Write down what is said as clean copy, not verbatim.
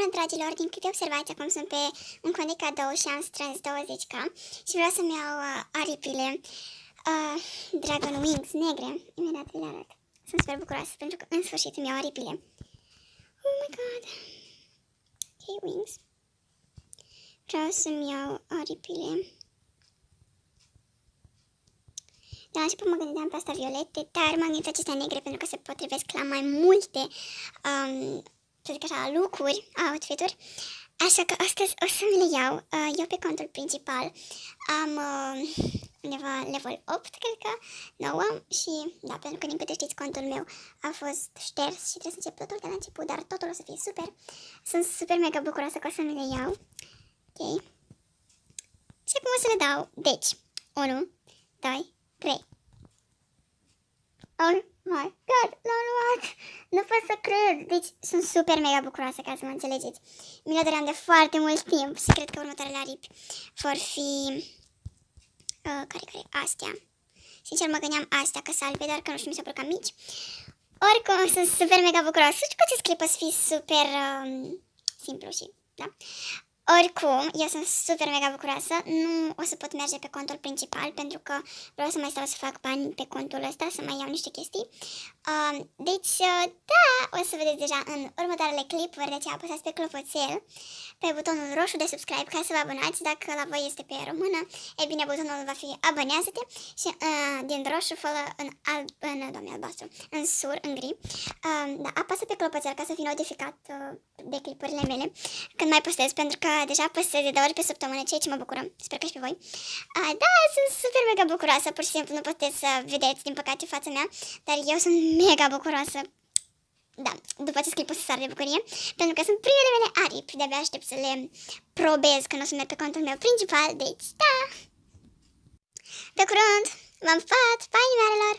Bună, dragilor! Din câte observați, acum sunt pe un cont de cadou și am strâns 20k și vreau să-mi iau aripile Dragon Wings negre. Imediat le arăt. Sunt super bucuroasă pentru că în sfârșit îmi iau aripile. Oh my god! Ok, Wings. Vreau să-mi iau aripile. De la început mă gândeam pe asta violete, dar m-am gândit acestea negre pentru că se potrivesc la mai multe să zic așa, look-uri, outfit-uri. Așa că astăzi o să mi le iau. Eu pe contul principal am undeva level 8, cred că 9 și da, pentru că din câte știți contul meu a fost șters și trebuie să încep totul de la început, dar totul o să fie super. Sunt super mega bucuroasă că o să mi le iau. Ok. Și acum o să le dau. Deci, 1, 2, 3. Oh my god, l-am luat! Nu pot să cred! Deci sunt super mega bucuroasă, ca să mă înțelegeți. Mi le doream de foarte mult timp și cred că următoarele aripi vor fi... care? Astea. Sincer mă gândeam astea ca salve, dar că nu știu, mi s-au părut cam mici. Oricum, sunt super mega bucuroasă și cu acest clip o să fie super simplu și... da? Oricum, eu sunt super mega bucuroasă, nu o să pot merge pe contul principal pentru că vreau să mai stau să fac bani pe contul ăsta, să mai iau niște chestii. Deci, da, o să vedeți deja în următoarele clipuri, deci apăsați pe clopoțel, pe butonul roșu de subscribe ca să vă abonați. Dacă la voi este pe română, e bine, butonul va fi abonează-te și din roșu fă în alb, doamne, albastru, în sur, în gri. Da, apasă pe clopoțel ca să fii notificat de clipurile mele când mai postez, pentru că deja postez de 2 ori pe săptămână, ceea ce mă bucură. Sper că și pe voi. Da, sunt super mega bucuroasă, pur și simplu nu puteți să vedeți, din păcate, fața mea, dar eu sunt mega bucuroasă. Da, după acest clip o să sar de bucurie, pentru că sunt primele mele aripi, de-abia aștept să le probez când o să merg pe contul meu principal, deci da! Pe curând, v-am pupat, pa, inimioarelor!